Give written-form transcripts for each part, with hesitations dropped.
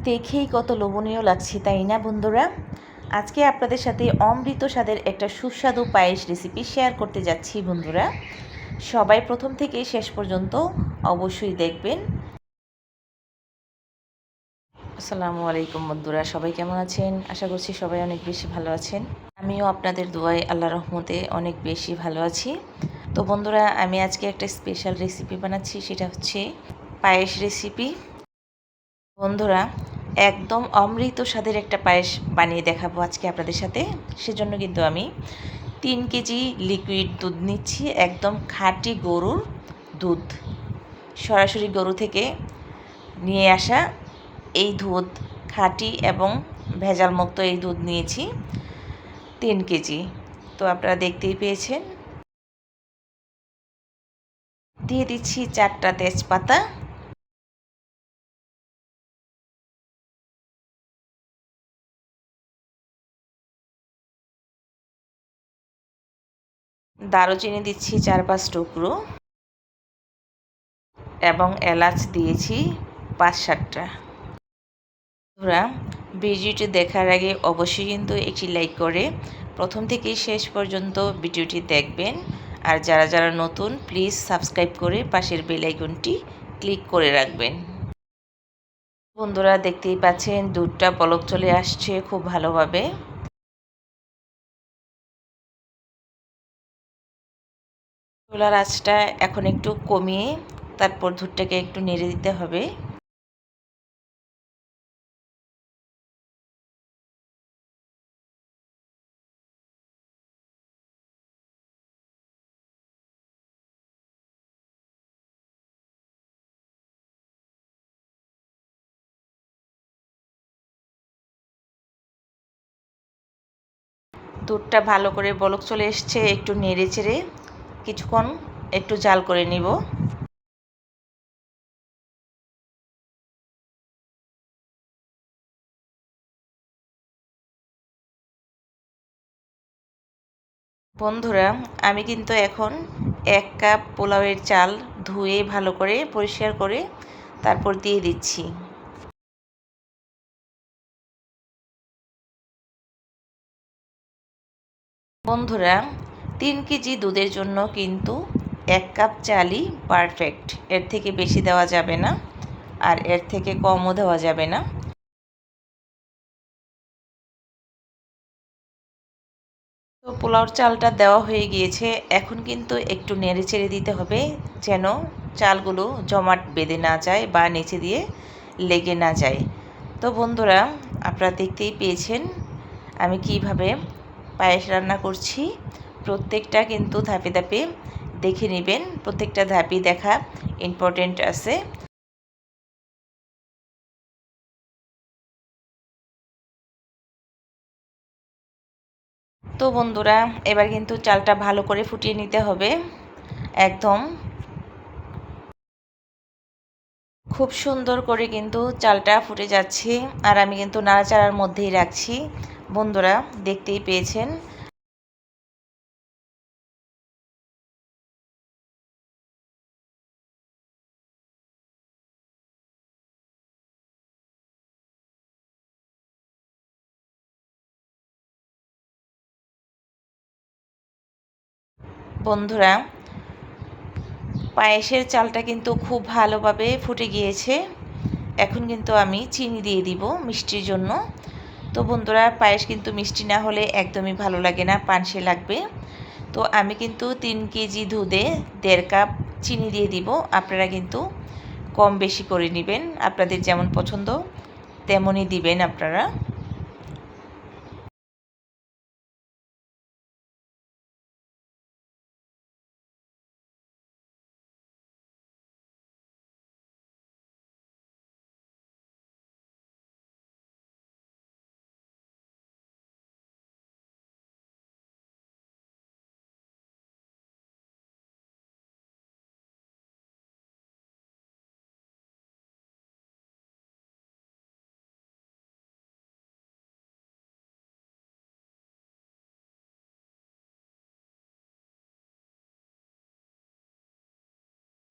দেখেই কত লোভনীয় লাগছে, তাই না বন্ধুরা? আজকে আপনাদের সাথে অমৃত স্বাদের একটা সুস্বাদু পায়েস রেসিপি শেয়ার করতে যাচ্ছি বন্ধুরা। সবাই প্রথম থেকে শেষ পর্যন্ত অবশ্যই দেখবেন। আসসালামু আলাইকুম বন্ধুরা, সবাই কেমন আছেন? আশা করছি সবাই অনেক বেশি ভালো আছেন। আমিও আপনাদের দোয়ায় আল্লাহর রহমতে অনেক বেশি ভালো আছি। তো বন্ধুরা, আমি আজকে একটা স্পেশাল রেসিপি বানাচ্ছি, সেটা হচ্ছে পায়েস রেসিপি। বন্ধুরা, একদম অমৃত স্বাদের একটা পায়েস বানিয়ে দেখাবো আজকে আপনাদের সাথে। সেজন্য কিন্তু আমি 3 কেজি লিকুইড দুধ নিচ্ছি, একদম খাঁটি গরুর দুধ, সরাসরি গরু থেকে নিয়ে আসা এই দুধ, খাঁটি এবং ভেজাল মুক্ত এই দুধ নিয়েছি 3 কেজি। তো আপনারা দেখতেই পেয়েছেন। দিয়ে দিচ্ছি 4টা তেজপাতা, দারুচিনি দিচ্ছি 4-5 টুকরো এবং এলাচ দিয়েছি 5-7টা। বন্ধুরা, ভিডিওটি দেখার আগে অবশ্যই কিন্তু একটি লাইক করে প্রথম থেকে শেষ পর্যন্ত ভিডিওটি দেখবেন। আর যারা যারা নতুন, প্লিজ সাবস্ক্রাইব করে পাশের বেল আইকনটি ক্লিক করে রাখবেন। বন্ধুরা, দেখতেই পাচ্ছেন দুধটা বলক চলে আসছে খুব ভালোভাবে। চুলার আঁচটা এখন একটু কমিয়ে তারপর দুধটাকে একটু নেড়ে দিতে হবে। দুধটা ভালো করে বলক চলে এসছে, একটু নেড়ে চেড়ে কিছুক্ষণ একটু জাল করে নিব। বন্ধুরা, আমি কিন্তু এখন 1 কাপ পোলাওয়ের চাল ধুয়ে ভালো করে পরিষ্কার করে তারপর দিয়ে দিচ্ছি। বন্ধুরা, 3 কেজি দুধের জন্য কিন্তু 1 কাপ চালই পারফেক্ট। এর থেকে বেশি দেওয়া যাবে না, আর এর থেকে কমও দেওয়া যাবে না। তো পোলাওর চালটা দেওয়া হয়ে গিয়েছে, এখন কিন্তু একটু নেড়ে চেড়ে দিতে হবে যেন চালগুলো জমাট বেঁধে না যায় বা নিচে দিয়ে লেগে না যায়। তো বন্ধুরা, আপনারা দেখতেই পেয়েছেন আমি কিভাবে পায়েস রান্না করছি। প্রত্যেকটা কিন্তু ধাপে ধাপে দেখে নেবেন, প্রত্যেকটা ধাপই দেখা ইম্পর্টেন্ট আছে। তো বন্ধুরা, এবার কিন্তু চালটা ভালো করে ফুটিয়ে নিতে হবে। একদম খুব সুন্দর করে কিন্তু চালটা ফুটে যাচ্ছে, আর আমি কিন্তু নাড়াচাড়ার মধ্যেই রাখছি। বন্ধুরা, দেখতেই পেয়েছেন। বন্ধুরা, পায়েসের চালটা কিন্তু খুব ভালোভাবে ফুটে গিয়েছে। এখন কিন্তু আমি চিনি দিয়ে দিব মিষ্টির জন্য। তো বন্ধুরা, পায়েস কিন্তু মিষ্টি না হলে একদমই ভালো লাগে না, পানসে লাগবে। তো আমি কিন্তু 3 কেজি দুধে 1.5 কাপ চিনি দিয়ে দিব। আপনারা কিন্তু কম বেশি করে নেবেন, আপনাদের যেমন পছন্দ তেমনই দিবেন আপনারা।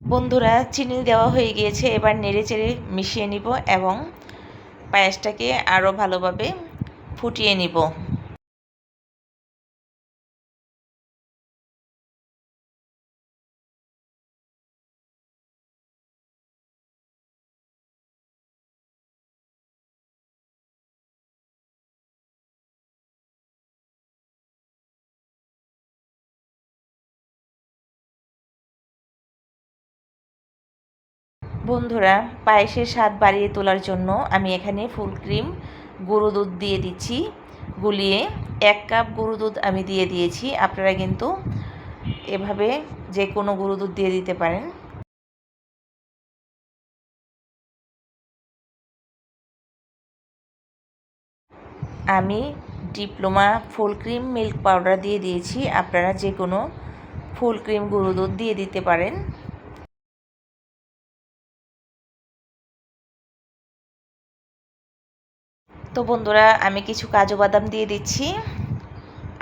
বন্ধুরা, চিনি দেওয়া হয়ে গিয়েছে, এবার নেড়ে চেড়ে মিশিয়ে নিব এবং পায়েসটাকে আরও ভালোভাবে ফুটিয়ে নিব। বন্ধুরা, পায়েসের স্বাদ বাড়িয়ে তোলার জন্য আমি এখানে ফুল ক্রিম গুঁড়ো দুধ দিয়ে দিচ্ছি গুলিয়ে। 1 কাপ গুঁড়ো দুধ আমি দিয়ে দিয়েছি। আপনারা কিন্তু এভাবে যে কোনো গুঁড়ো দুধ দিয়ে দিতে পারেন। আমি diploma full cream milk powder দিয়ে দিয়েছি। আপনারা যে কোনো ফুল ক্রিম গুঁড়ো দুধ দিয়ে দিতে পারেন। তো বন্ধুরা, আমি কিছু কাজু বাদাম দিয়ে দিচ্ছি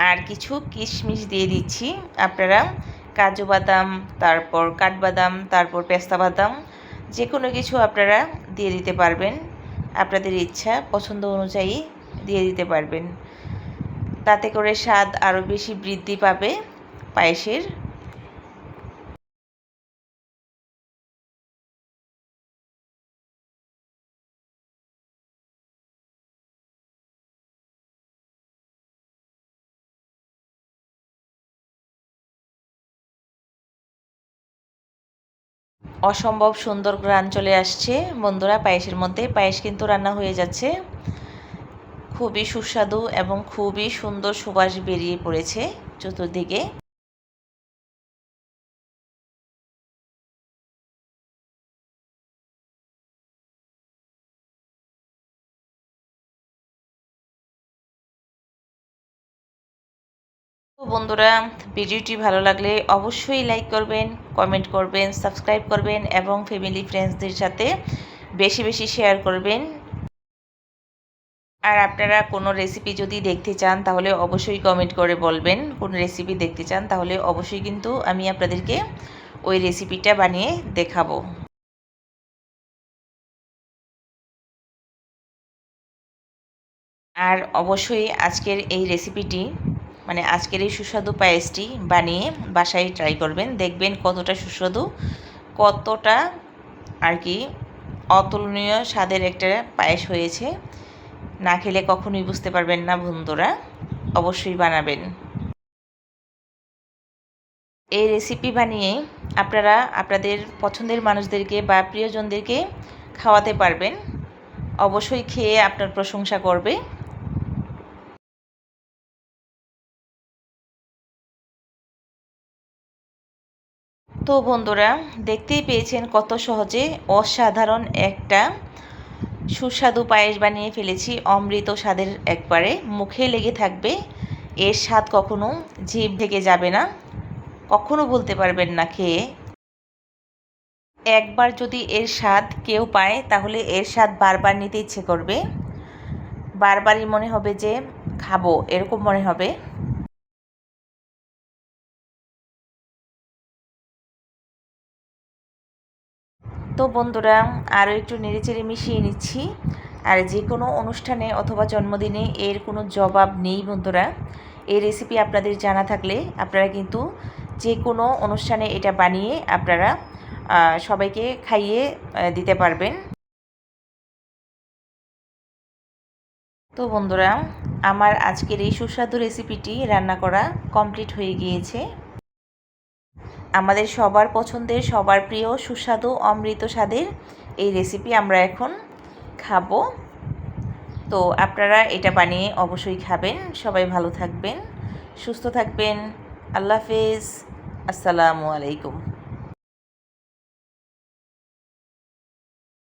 আর কিছু কিশমিশ দিয়ে দিচ্ছি। আপনারা কাজু বাদাম, তারপর কাঠবাদাম, তারপর পেস্তা বাদাম যে কোনো কিছু আপনারা দিয়ে দিতে পারবেন। আপনাদের ইচ্ছা পছন্দ অনুযায়ী দিয়ে দিতে পারবেন। তাতে করে স্বাদ আরও বেশি বৃদ্ধি পাবে পায়েসের। অসম্ভব সুন্দর ঘ্রাণ চলে আসছে বন্ধুরা পায়েসের মধ্যে। পায়েস কিন্তু রান্না হয়ে যাচ্ছে। খুবই সুস্বাদু এবং খুবই সুন্দর সুবাস বেরিয়ে পড়েছে চতুর্দিকে। তো বন্ধুরা, ভিডিওটি ভালো লাগলে অবশ্যই লাইক করবেন, কমেন্ট করবেন, সাবস্ক্রাইব করবেন এবং ফ্যামিলি ফ্রেন্ডসদের সাথে বেশি বেশি শেয়ার করবেন। আর আপনারা কোনো রেসিপি যদি দেখতে চান তাহলে অবশ্যই কমেন্ট করে বলবেন। কোন রেসিপি দেখতে চান তাহলে অবশ্যই কিন্তু আমি আপনাদেরকে ওই রেসিপিটা বানিয়ে দেখাবো। আর অবশ্যই আজকের এই রেসিপিটি মানে আজকের এই সুস্বাদু পায়েসটি বানিয়ে বাসায় ট্রাই করবেন। দেখবেন কতটা সুস্বাদু, কতটা আর কি অতুলনীয় স্বাদের একটা পায়েস হয়েছে। না খেলে কখনোই বুঝতে পারবেন না বন্ধুরা, অবশ্যই বানাবেন। এই রেসিপি বানিয়ে আপনারা আপনাদের পছন্দের মানুষদেরকে বা প্রিয়জনদেরকে খাওয়াতে পারবেন। অবশ্যই খেয়ে আপনার প্রশংসা করবে। তো বন্ধুরা, দেখতেই পেয়েছেন কত সহজে অসাধারণ একটা সুস্বাদু পায়েস বানিয়ে ফেলেছি। অমৃত স্বাদের, একবারে মুখে লেগে থাকবে। এর স্বাদ কখনো জিভ থেকে যাবে না, কখনো বলতে পারবেন না খেয়ে। একবার যদি এর স্বাদ কেউ পায় তাহলে এর স্বাদ বারবার নিতে ইচ্ছে করবে। বারবারই মনে হবে যে খাবো, এরকম মনে হবে। তো বন্ধুরা, আরও একটু নেড়েচেড়ে মিশিয়ে নিচ্ছি। আর যে কোনো অনুষ্ঠানে অথবা জন্মদিনে এর কোনো জবাব নেই বন্ধুরা। এই রেসিপি আপনাদের জানা থাকলে আপনারা কিন্তু যে কোনো অনুষ্ঠানে এটা বানিয়ে আপনারা সবাইকে খাইয়ে দিতে পারবেন। তো বন্ধুরা, আমার আজকের এই সুস্বাদু রেসিপিটি রান্না করা কমপ্লিট হয়ে গিয়েছে। আমাদের সবার পছন্দের, সবার প্রিয় সুস্বাদু অমৃত স্বাদের এই রেসিপি আমরা এখন খাবো। তো আপনারা এটা বানিয়ে অবশ্যই খাবেন। সবাই ভালো থাকবেন, সুস্থ থাকবেন। আল্লাহ হাফেজ। আসসালামু আলাইকুম।